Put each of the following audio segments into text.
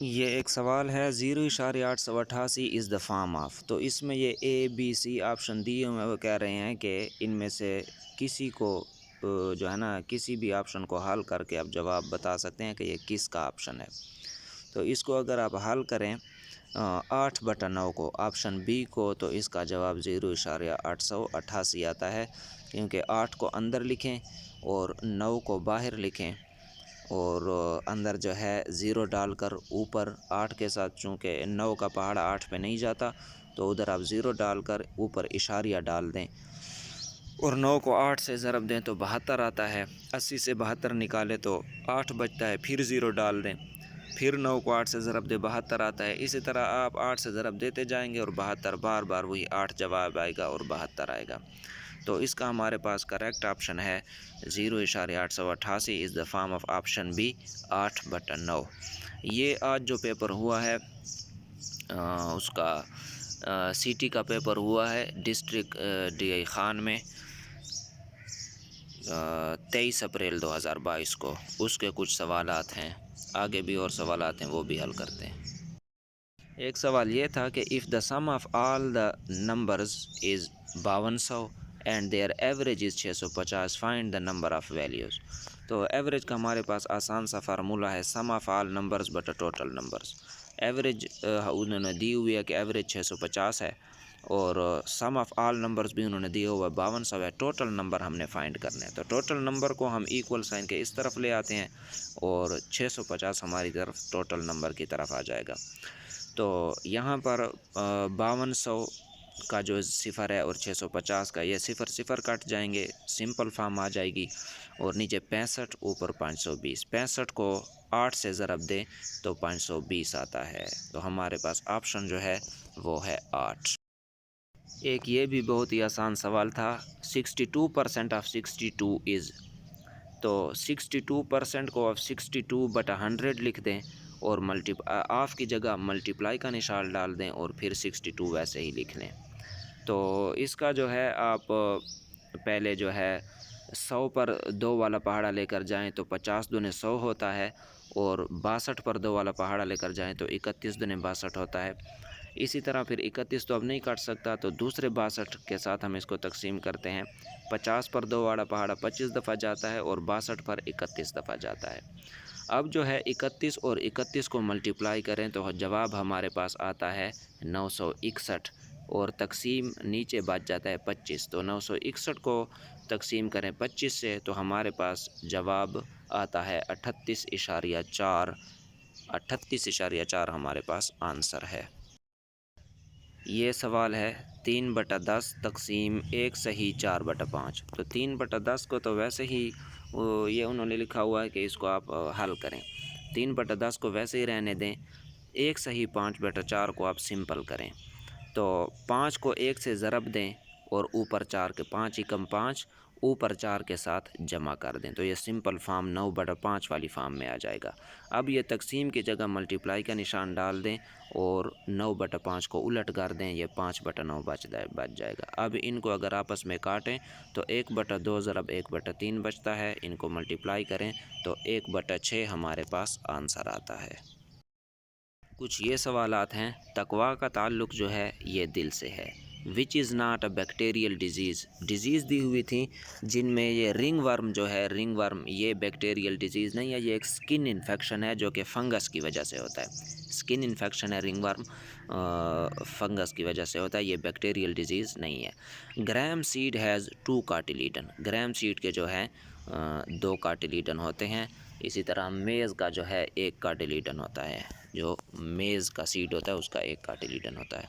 ये एक सवाल है 0.888 इज़ द फॉर्म ऑफ। तो इसमें ये ए बी सी ऑप्शन दिए हुए हैं। वो कह रहे हैं कि इनमें से किसी को जो है ना किसी भी ऑप्शन को हल करके आप जवाब बता सकते हैं कि ये किसका ऑप्शन है। तो इसको अगर आप हल करें 8/9 को ऑप्शन बी को, तो इसका जवाब 0.888 आता है, क्योंकि 8 को अंदर लिखें और 9 को बाहर लिखें और अंदर जो है ज़ीरो डालकर ऊपर 8 के साथ, चूँकि 9 का पहाड़ा 8 पे नहीं जाता, तो उधर आप ज़ीरो डालकर ऊपर इशारिया डाल दें और 9 को 8 से ज़रब दें तो 72 आता है। 80 से 72 निकालें तो 8 बचता है, फिर ज़ीरो डाल दें, फिर 9 को 8 से ज़रब दें, 72 आता है। इसी तरह आप 8 से ज़रब देते जाएंगे और 72 बार बार वही 8 जवाब आएगा और 72 आएगा। तो इसका हमारे पास करेक्ट ऑप्शन है 0.888 is the form of option B 8/9। ये आज जो पेपर हुआ है उसका सिटी का पेपर हुआ है डिस्ट्रिक्ट DI खान में 23 अप्रैल 2022 को। उसके कुछ सवालात हैं, आगे भी और सवालात हैं, वो भी हल करते हैं। एक सवाल ये था कि if the sum of all the numbers is 5200 and their average is 650, find the number of values. तो एवरेज का हमारे पास आसान सा फार्मूला है sum of all numbers but total numbers. Average उन्होंने दी हुई है कि एवरेज 650 है और सम ऑफ़ ऑल नंबर्स भी उन्होंने दिया हुआ है 5200 है। टोटल नंबर हमने फाइंड करने हैं, तो टोटल नंबर को हम इक्वल साइन के इस तरफ ले आते हैं और 650 हमारी तरफ टोटल नंबर की तरफ आ जाएगा। तो यहाँ पर 5200 का जो सिफ़र है और 650 का, ये सिफ़र सिफ़र कट जाएंगे, सिंपल फॉर्म आ जाएगी और नीचे 65 ऊपर 520। 65 को 8 से ज़रब दें तो 520 आता है। तो हमारे पास ऑप्शन जो है वो है 8। एक ये भी बहुत ही आसान सवाल था 62% ऑफ 62 इज़। तो 62% को आप 62/100 लिख दें और ऑफ की जगह मल्टीप्लाई का निशान डाल दें और फिर 62 वैसे ही लिख लें। तो इसका जो है आप पहले जो है 100 पर 2 वाला पहाड़ा लेकर जाएं तो 50 दूने 100 होता है और 62 पर 2 वाला पहाड़ा लेकर जाएं तो 31 दूने 62 होता है। इसी तरह फिर 31 तो अब नहीं काट सकता, तो दूसरे 62 के साथ हम इसको तकसीम करते हैं। 50 पर 2 वाला पहाड़ा 25 दफ़ा जाता है और 62 पर 31 दफ़ा जाता है। अब जो है 31 और 31 को मल्टीप्लाई करें तो जवाब हमारे पास आता है 961 और तकसीम नीचे बच जाता है 25। तो 961 को तकसीम करें 25 से तो हमारे पास जवाब आता है 38.4। 38.4 हमारे पास आंसर है। ये सवाल है 3/10 तकसीम 1 सही 4/5। तो 3/10 को तो वैसे ही ये उन्होंने लिखा हुआ है कि इसको आप हल करें। 3/10 को वैसे ही रहने दें। 1 सही 5/4 को आप सिंपल करें। तो 5 को 1 से ज़रब दें और ऊपर 4 के 5 एकम 5 ऊपर 4 के साथ जमा कर दें तो ये सिंपल फार्म 9/5 वाली फार्म में आ जाएगा। अब ये तकसीम की जगह मल्टीप्लाई का निशान डाल दें और 9/5 को उलट कर दें, ये 5/9 बच जाएगा। अब इनको अगर आपस में काटें तो 1/2 ज़रब 1/3 बचता है। इनको मल्टीप्लाई करें तो 1/6 हमारे पास आंसर आता है। कुछ ये सवालात हैं, तकवा का ताल्लुक़ जो है ये दिल से है। Which is not a bacterial disease दी हुई थी जिनमें ये रिंग वर्म जो है, रिंग वर्म ये बैक्टीरियल डिज़ीज़ नहीं है, ये एक स्किन इन्फेक्शन है जो कि फ़ंगस की वजह से होता है। स्किन इन्फेक्शन है रिंग वर्म, फंगस की वजह से होता है, ये बैक्टीरियल डिज़ीज़ नहीं है। Gram seed has 2 cotyledon. Gram seed के जो है 2 कार्टिलीडन होते हैं। इसी तरह मेज़ का जो है 1 कार्टिलीडन होता है। जो मेज़ का सीड होता है उसका 1 कार्टिलीडन होता है।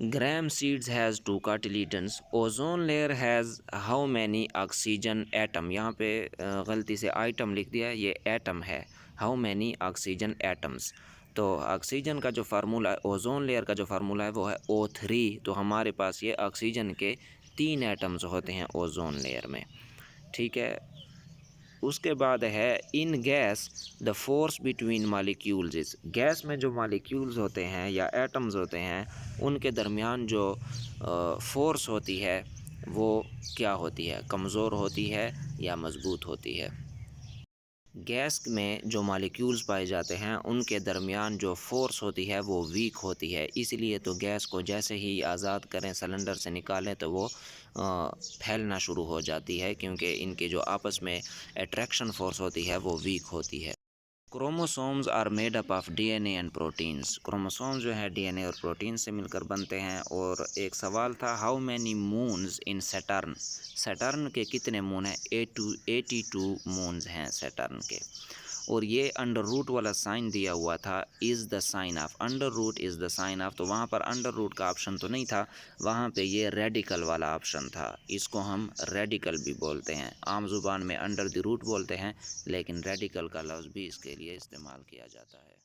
Gram seeds has 2 cotyledons. Ozone layer has how many oxygen atom. यहाँ पे गलती से आइटम लिख दिया है, ये एटम है। How many oxygen atoms. तो ऑक्सीजन का जो फार्मूला है, ओजोन लेयर का जो फार्मूला है वो है O3। तो हमारे पास ये ऑक्सीजन के 3 एटम्स होते हैं ओजोन लेयर में, ठीक है। उसके बाद है इन gas the force between molecules is. Gas में जो मालिक्यूल्स होते हैं या एटम्स होते हैं उनके दरमियान जो फोर्स होती है वो क्या होती है, कमज़ोर होती है या मज़बूत होती है। गैस में जो मॉलिक्यूल्स पाए जाते हैं उनके दरमियान जो फ़ोर्स होती है वो वीक होती है, इसलिए तो गैस को जैसे ही आज़ाद करें, सिलेंडर से निकालें, तो वो फैलना शुरू हो जाती है, क्योंकि इनके जो आपस में अट्रैक्शन फ़ोर्स होती है वो वीक होती है। Chromosomes are made up of DNA and proteins. Chromosomes जो है डीएनए और प्रोटीन से मिलकर बनते हैं। और एक सवाल था, how many moons in Saturn. Saturn के कितने मून हैं? 82 मून्स हैं सैटर्न के। और ये अंडर रूट वाला साइन दिया हुआ था, is the sign of. Under root is the sign of, तो वहाँ पर अंडर रूट का ऑप्शन तो नहीं था, वहाँ पे ये रेडिकल वाला ऑप्शन था। इसको हम रेडिकल भी बोलते हैं, आम ज़ुबान में अंडर द रूट बोलते हैं, लेकिन रेडिकल का लफ्ज़ भी इसके लिए इस्तेमाल किया जाता है।